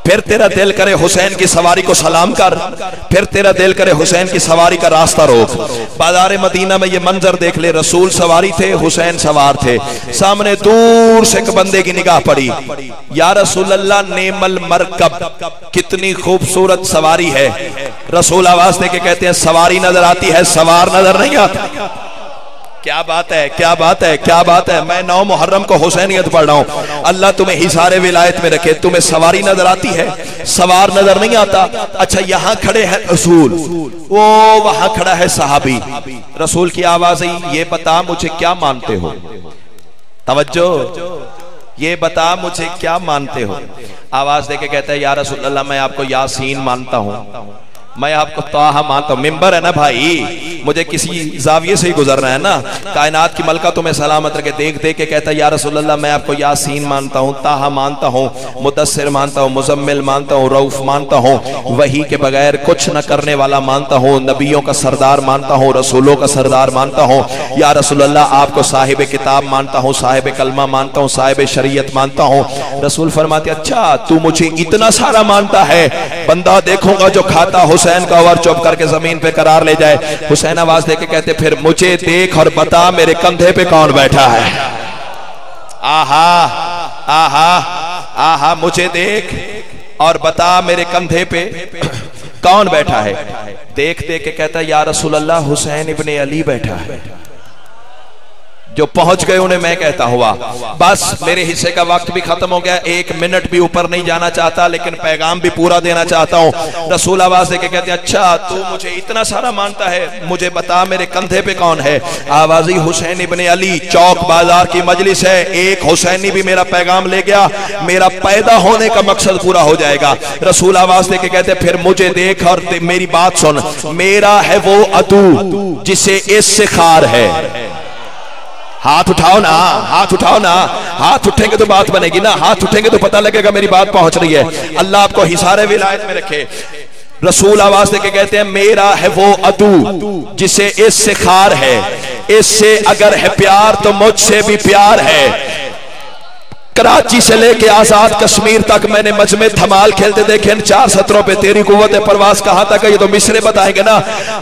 پھر تیرا دل کرے حسین کی سواری کو سلام کر، پھر تیرا دل کرے حسین کی سواری کا راستہ روک۔ بازار مدینہ میں یہ منظر دیکھ لے، رسول سواری تھے، حسین سوار تھے۔ سامنے دور سے ایک بندے کی نگاہ پڑی، یا رسول اللہ نعم المرکب، کتنی خوبصورت سواری ہے۔ رسول آواز دے کے کہتے ہیں سواری نظر آتی ہے، سوار نظر نہیں آتا۔ کیا بات ہے، کیا بات ہے، کیا بات ہے۔ میں 9 محرم کو حسینیت پڑھ رہا ہوں۔ اللہ تمہیں حصار ولایت میں رکھے۔ تمہیں سواری نظر آتی ہے، سوار نظر نہیں آتا۔ اچھا یہاں کھڑے ہیں رسول، وہ وہاں کھڑا ہے صحابی۔ رسول کی آواز آئی، یہ بتا مجھے کیا مانتے ہو؟ توجہ، یہ بتا مجھے کیا مانتے ہو؟ آواز دے کے کہتا ہے یا رسول اللہ میں آپ کو یاسین مانتا ہوں، میں آپ کو طٰہٰ مانتا ہوں۔ ممبر ہے نا بھائی، مجھے کسی زاویے سے ہی گزرنا ہے نا۔ کائنات کی ملکہ تمہیں سلامت رکھے۔ دیکھ دیکھ کے کہتا ہے یا رسول اللہ میں آپ کو یاسین مانتا ہوں، طٰہٰ مانتا ہوں، مدثر مانتا ہوں، مزمل مانتا ہوں، رؤوف مانتا ہوں، وحی کے بغیر کچھ نہ کرنے والا مانتا ہوں، نبیوں کا سردار مانتا ہوں، رسولوں کا سردار مانتا ہوں۔ یا رسول اللہ آپ کو صاحب کتاب مانتا ہوں، صاحب کلمہ مانتا ہوں، صاحب شریعت مانتا ہوں۔ رسول فرماتے اچھا تو مجھے اتنا سارا مانتا ہے، بندہ دیکھوں گا جو کھاتا حسین کا اور چپ کر کے زمین پہ قرار لے جائے۔ حسین آواز دے کے کہتے پھر مجھے دیکھ اور بتا میرے کندھے پہ کون بیٹھا ہے۔ آہا آہا آہا، مجھے دیکھ اور بتا میرے کندھے پہ کون بیٹھا ہے۔ دیکھ دیکھ کے کہتا یا رسول اللہ حسین ابن علی بیٹھا ہے۔ جو پہنچ گئے انہیں میں کہتا ہوا بس میرے حصے کا وقت بھی ختم ہو گیا، 1 منٹ بھی اوپر نہیں جانا چاہتا، لیکن پیغام بھی پورا دینا چاہتا ہوں۔ رسول آواز دے کے کہتے ہیں اچھا تو مجھے اتنا سارا مانتا ہے، مجھے بتا میرے کندھے پہ کون ہے۔ آوازی حسین ابن علی، چوک بازار کی مجلس ہے، ایک حسینی بھی میرا پیغام لے گیا، میرا پیدا ہونے کا مقصد پورا ہو جائے گا۔ رسول آواز دے کے کہتے ہیں پھر مجھے دیکھ اور میری بات سن، میرا ہے وہ عدو جسے اس سے خار ہے۔ ہاتھ اٹھاؤ نا، ہاتھ اٹھاؤ نا، ہاتھ اٹھیں گے تو بات بنے گی نا، ہاتھ اٹھیں گے تو پتہ لگے گا میری بات پہنچ رہی ہے۔ اللہ آپ کو حصار ولایت میں رکھے۔ رسول آواز دے کے کہتے ہیں میرا ہے وہ عدو جسے اس سے خار ہے، اس سے اگر ہے پیار تو مجھ سے بھی پیار ہے۔ کراچی سے لے کے آزاد کشمیر تک میں نے مجمع دھمال کھیلتے دیکھے ان 4 سطروں پہ تیری قوت پرواز کہاں تک ہے. یہ تو مصرے بتائیں گے نا.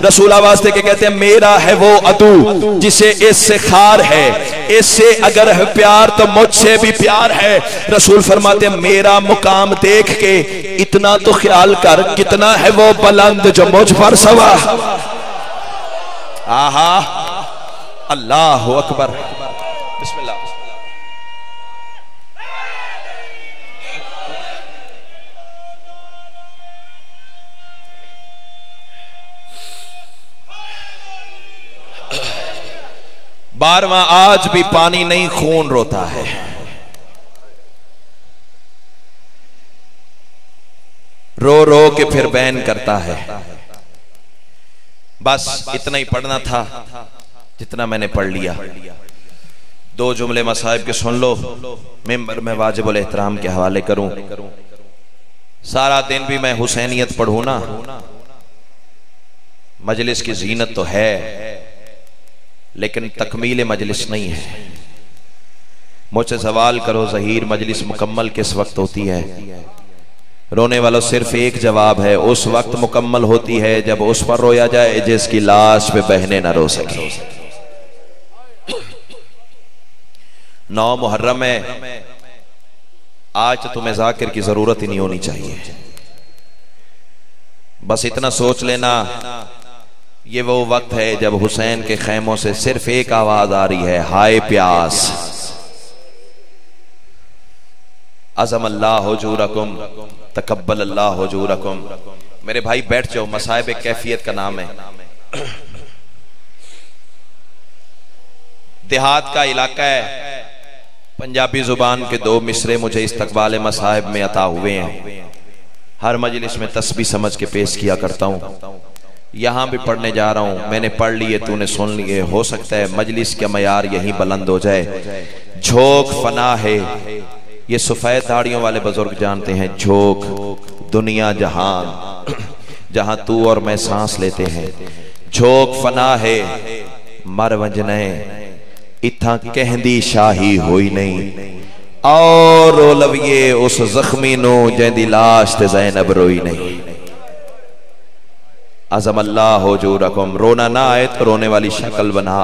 رسول آواز دے کے کہتے ہیں میرا ہے وہ عدو جسے اس سے خار ہے, اس سے اگر ہے پیار تو مجھ سے بھی پیار ہے. رسول فرماتے ہیں میرا مقام دیکھ کے اتنا تو خیال کر کتنا ہے وہ بلند جو مجھ پر سوا. آہا اللہ اکبر. بسم اللہ. بارواں آج بھی پانی نہیں خون روتا ہے. رو رو کے پھر بین کرتا ہے. بس اتنا ہی پڑھنا تھا جتنا میں نے پڑھ لیا. 2 جملے مصائب کے سن لو, ممبر میں واجب الاحترام کے حوالے کروں. سارا دن بھی میں حسینیت پڑھوں نا, مجلس کی زینت تو ہے لیکن تکمیل مجلس نہیں ہے. مجھ سے سوال کرو ظہیر مجلس مکمل کس وقت ہوتی ہے؟ رونے والوں صرف ایک جواب ہے, اس وقت مکمل ہوتی ہے جب اس پر رویا جائے جس کی لاش پہ بہنیں نہ رو سکیں. 9 محرم ہے, آج تو تمہیں ذاکر کی ضرورت ہی نہیں ہونی چاہیے. بس اتنا سوچ لینا یہ وہ وقت ہے جب حسین کے خیموں سے صرف ایک آواز آ رہی ہے, ہائے پیاس. عظم اللہ حجورکم تقبل اللہ حجورکم. میرے بھائی بیٹھ جاؤ, مصائب کیفیت کا نام ہے. دیہات کا علاقہ ہے, پنجابی زبان کے 2 مصرے مجھے استقبال مصائب میں عطا ہوئے ہیں. ہر مجلس میں تسبیح سمجھ کے پیش کیا کرتا ہوں. یہاں بھی پڑھنے جا رہا ہوں, میں نے پڑھ لیے تو نے سن لیے. ہو سکتا ہے مجلس کا معیار یہیں بلند ہو جائے. جھوک فنا ہے, یہ سفید داڑیوں والے بزرگ جانتے ہیں. جھوک دنیا جہان جہاں تو اور میں سانس لیتے ہیں. جھوک فنا ہے مر ونجنے اتھا کہندی شاہی ہوئی نہیں, اور اولویے اس زخمی نو جہندی لاش تے زینب روئی نہیں. عظم اللہ حجورکم. رونا نہ آئے تو رونے والی شکل بنا.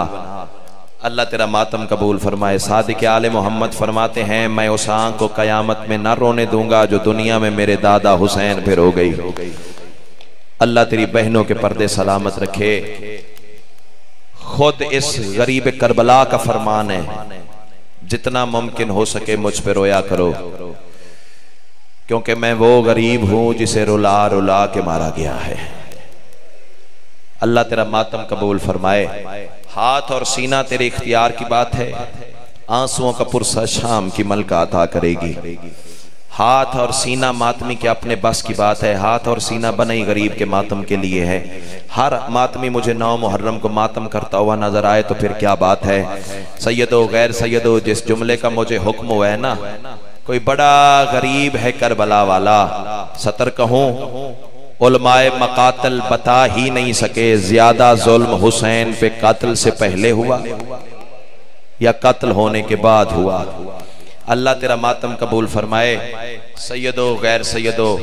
اللہ تیرا ماتم قبول فرمائے. صادق آل محمد فرماتے ہیں میں اس آنکھ کو قیامت میں نہ رونے دوں گا جو دنیا میں میرے دادا حسین پہ رو گئی. اللہ تیری بہنوں کے پردے سلامت رکھے. خود اس غریب کربلا کا فرمان ہے, جتنا ممکن ہو سکے مجھ پہ رویا کرو, کیونکہ میں وہ غریب ہوں جسے رلا رلا کے مارا گیا ہے. اللہ تیرا ماتم قبول فرمائے. ہاتھ اور سینہ تیرے اختیار کی بات ہے, آنسوؤں کا پرسہ شام کی ملکہ عطا کرے گی. ہاتھ اور سینہ ماتمی کے اپنے بس کی بات ہے. ہاتھ اور سینہ بنائی غریب کے ماتم کے لیے ہے. ہر ماتمی مجھے 9 محرم کو ماتم کرتا ہوا نظر آئے تو پھر کیا بات ہے. سیدو غیر سیدو جس جملے کا مجھے حکم ہوا ہے نا, کوئی بڑا غریب ہے کربلا والا, سطر کہوں علماء مقاتل بتا ہی نہیں سکے زیادہ ظلم حسین پہ قتل سے پہلے ہوا یا قتل ہونے کے بعد ہوا. اللہ تیرا ماتم قبول فرمائے. سیدو غیر سیدو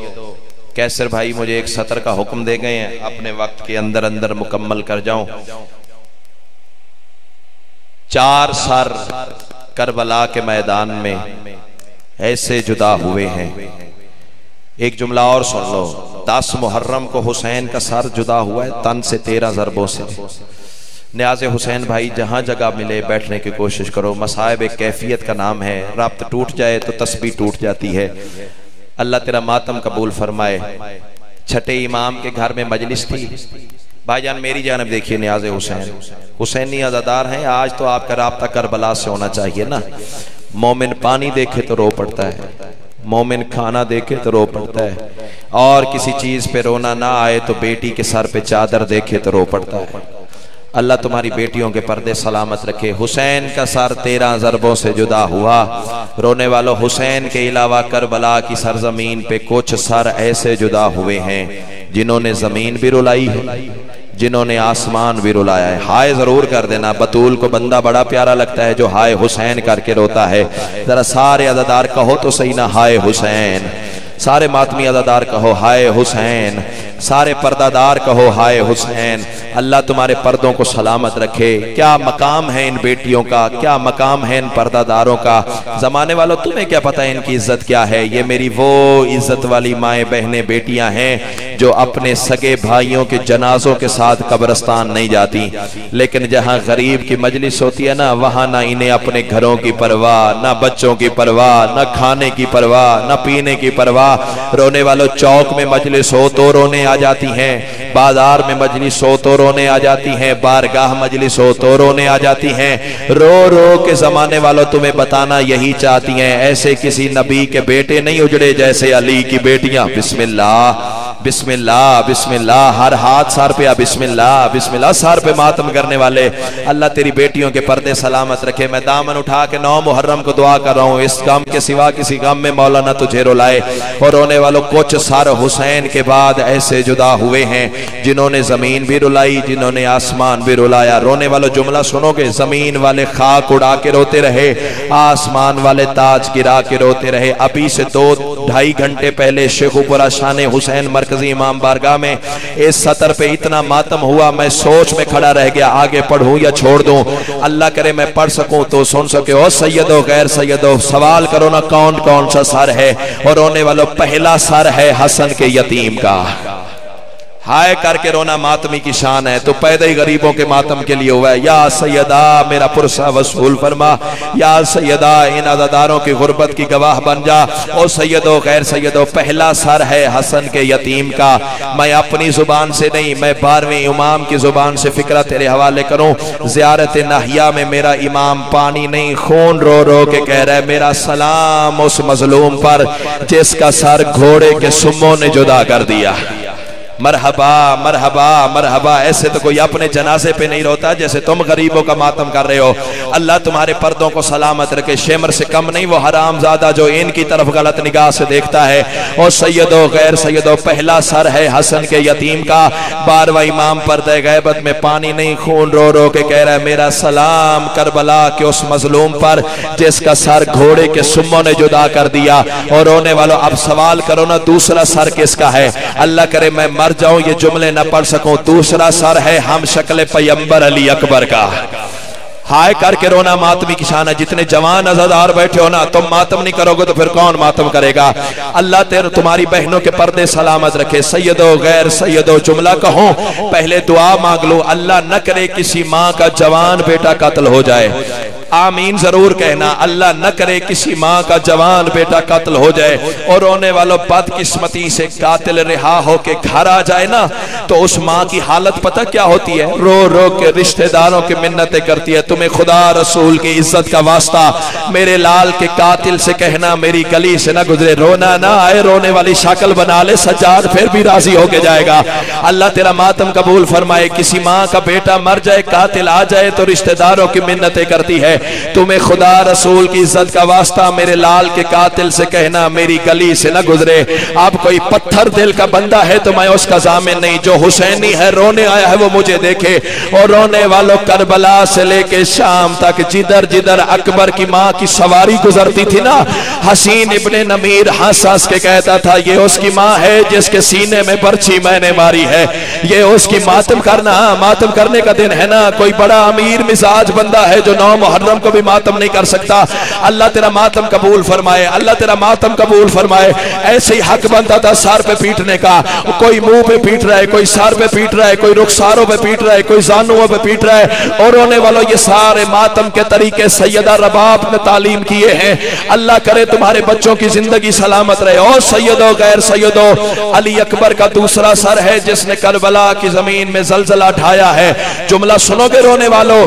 کیسر بھائی مجھے ایک سطر کا حکم دے گئے ہیں, اپنے وقت کے اندر اندر مکمل کر جاؤں. 4 سر کربلا کے میدان میں ایسے جدا ہوئے ہیں. ایک جملہ اور سن لو. 10 محرم کو حسین کا سر جدا ہوا ہے تن سے 13 ضربوں سے. نیاز حسین بھائی جہاں جگہ ملے بیٹھنے کی کوشش کرو. مصائب ایک کیفیت کا نام ہے, رابط ٹوٹ جائے تو تسبیح ٹوٹ جاتی ہے. اللہ تیرا ماتم قبول فرمائے. چھٹے امام کے گھر میں مجلس تھی. بھائی جان میری جانب دیکھیے, نیاز حسین حسینی عزادار ہیں. آج تو آپ کا رابطہ کربلا سے ہونا چاہیے نا. مومن پانی دیکھے تو رو پڑتا ہے, مومن کھانا دیکھے تو رو پڑتا ہے, اور کسی چیز پہ رونا نہ آئے تو بیٹی کے سر پہ چادر دیکھے تو رو پڑتا ہے. اللہ تمہاری بیٹیوں کے پردے سلامت رکھے. حسین کا سر 13 ضربوں سے جدا ہوا. رونے والوں حسین کے علاوہ کربلا کی سرزمین پہ کچھ سر ایسے جدا ہوئے ہیں جنہوں نے زمین بھی رلائی ہے, جنہوں نے آسمان بھی رلایا ہے. ہائے ضرور کر دینا. بطول کو بندہ بڑا پیارا لگتا ہے جو ہائے حسین کر کے روتا ہے. ذرا سارے عزادار کہو تو صحیح نا ہائے حسین. سارے ماتمی عزادار کہو ہائے حسین. سارے پردہ دار کہو ہائے حسین. اللہ تمہارے پردوں کو سلامت رکھے. کیا مقام ہے ان بیٹیوں کا, کیا مقام ہے ان پردہ داروں کا. زمانے والوں تمہیں کیا پتہ ان کی عزت کیا ہے. یہ میری وہ عزت والی مائیں بہنیں بیٹیاں ہیں جو اپنے سگے بھائیوں کے جنازوں کے ساتھ قبرستان نہیں جاتی, لیکن جہاں غریب کی مجلس ہوتی ہے نا وہاں نہ انہیں اپنے گھروں کی پرواہ, نہ بچوں کی پرواہ, نہ کھانے کی پرواہ, نہ پینے کی پرواہ. رونے والوں چوک میں مجلس ہو تو رونے آ جاتی ہیں, بازار میں مجلس ہو تو رونے آ جاتی ہیں, بارگاہ مجلس ہو تو رونے آ جاتی ہیں. رو رو کے زمانے والوں تمہیں بتانا یہی چاہتی ہیں. ایسے کسی نبی کے بیٹے نہیں اجڑے جیسے علی کی بیٹیاں. بسم اللہ بسم اللہ بسم اللہ. ہر ہاتھ سار پہ بسم اللہ بسم اللہ. سار پہ ماتم کرنے والے اللہ تیری بیٹیوں کے پردے سلامت رکھے. میں دامن اٹھا کے 9 محرم کو دعا کر رہا ہوں, اس غم کے سوا کسی غم میں مولانا تجھے رلائے. اور رونے والوں کچھ سر حسین کے بعد ایسے جدا ہوئے ہیں جنہوں نے زمین بھی رلائی, جنہوں نے آسمان بھی رلایا. رونے والوں جملہ سنو گے, زمین والے خاک اڑا کے روتے رہے, آسمان والے تاج گرا کے روتے رہے. ابھی سے 2-2.5 گھنٹے پہلے شیخوپورہ شان حسین مرکزی امام بارگاہ میں اس سطر پہ اتنا ماتم ہوا, میں سوچ میں کھڑا رہ گیا آگے پڑھوں یا چھوڑ دوں. اللہ کرے میں پڑھ سکوں تو سن سکے. او سیدو غیر سیدو, سوال کرو نا کون کون سا سر ہے. اور رونے والوں پہلا سر ہے حسن کے یتیم کا. ہائے کر کے رونا ماتمی کی شان ہے. تو پیدا ہی غریبوں کے ماتم کے لیے ہوا ہے. یا سیدہ میرا پرسہ وصول فرما, یا سیدہ ان عزاداروں کی غربت کی گواہ بن جا. او سیدو غیر سیدو, پہلا سر ہے حسن کے یتیم کا. میں اپنی زبان سے نہیں, میں 12ویں امام کی زبان سے فکرہ تیرے حوالے کروں. زیارت ناہیہ میں میرا امام پانی نہیں خون رو رو کے کہہ رہا ہے, میرا سلام اس مظلوم پر جس کا سر گھوڑے کے سموں نے جدا کر دیا. مرحبا مرحبا مرحبا. ایسے تو کوئی اپنے جنازے پہ نہیں روتا جیسے تم غریبوں کا ماتم کر رہے ہو. اللہ تمہارے پردوں کو سلامت رکھے. شمر سے کم نہیں وہ حرام زادہ جو ان کی طرف غلط نگاہ سے دیکھتا ہے. اور سیدو غیر سیدو, پہلا سر ہے حسن کے یتیم کا. 12واں امام پردہ غیبت میں پانی نہیں خون رو رو کے کہہ رہا ہے, میرا سلام کربلا کے اس مظلوم پر جس کا سر گھوڑے کے سموں نے جدا کر دیا. اور رونے والوں اب سوال کرو نا دوسرا سر کس کا ہے. اللہ کرے میں مر جاؤں یہ جملے نہ پڑھ سکوں. دوسرا سر ہے ہم شکل پیغمبر علی اکبر کا. ہائے کر کے رونا ماتمی کی شان ہے. جتنے جوان عزادار بیٹھے ہو نا, تم ماتم نہیں کرو گے تو پھر کون ماتم کرے گا. اللہ تمہاری بہنوں کے پردے سلامت رکھے. سیدو غیر سیدو جملہ کہوں, پہلے دعا مانگ لو, اللہ نہ کرے کسی ماں کا جوان بیٹا قتل ہو جائے. آمین ضرور کہنا. اللہ نہ کرے کسی ماں کا جوان بیٹا قتل ہو جائے. اور رونے والوں بدقسمتی سے قاتل رہا ہو کے گھر آ جائے نا تو اس ماں کی حالت پتہ کیا ہوتی ہے. رو رو کے رشتہ داروں کی منتیں کرتی ہے, تمہیں خدا رسول کی عزت کا واسطہ میرے لال کے قاتل سے کہنا میری گلی سے نہ گزرے. رونا نہ آئے, رونے والی شکل بنا لے, سجاد پھر بھی راضی ہو کے جائے گا. اللہ تیرا ماتم قبول فرمائے. کسی ماں کا بیٹا مر جائے, قاتل آ جائے تو رشتہ داروں کی منتیں کرتی ہے, تمہیں خدا رسول کی عزت کا واسطہ میرے لال کے قاتل سے کہنا میری گلی سے نہ گزرے. اب کوئی پتھر دل کا بندہ ہے تو میں اس کا ضامن نہیں, جو حسینی ہے رونے آیا ہے وہ مجھے دیکھے. اور رونے والوں کربلا سے لے کے شام تک جدھر جدھر اکبر کی ماں کی سواری گزرتی تھی نا, حسین ابن نمیر ہنس ہنس کے کہتا تھا یہ اس کی ماں ہے جس کے سینے میں برچھی میں نے ماری ہے. یہ اس کی ماتم کرنا, ماتم کرنے کا دن ہے نا. کوئی بڑا امیر مزاج بندہ ہے جو 9 محرم کو بھی ماتم نہیں کر سکتا. اللہ تیرا ماتم قبول فرمائے, اللہ تیرا ماتم قبول فرمائے. ایسے ہی حق بنتا تھا سار پہ پیٹنے کا. کوئی منہ پہ پیٹ رہا ہے, کوئی سار پہ پیٹ رہا ہے, کوئی رخساروں پہ پیٹ رہا ہے, کوئی زانوں پہ پیٹ رہا ہے. اور رونے والوں یہ سارے ماتم کے طریقے سیدہ رباب نے تعلیم کیے ہیں. اللہ کرے تمہارے بچوں کی زندگی سلامت رہے. اور سیدو غیر سیدو, علی اکبر کا دوسرا سر ہے جس نے کربلا کی زمین میں زلزلہ ڈھایا ہے. جملہ سنو گے رونے والوں,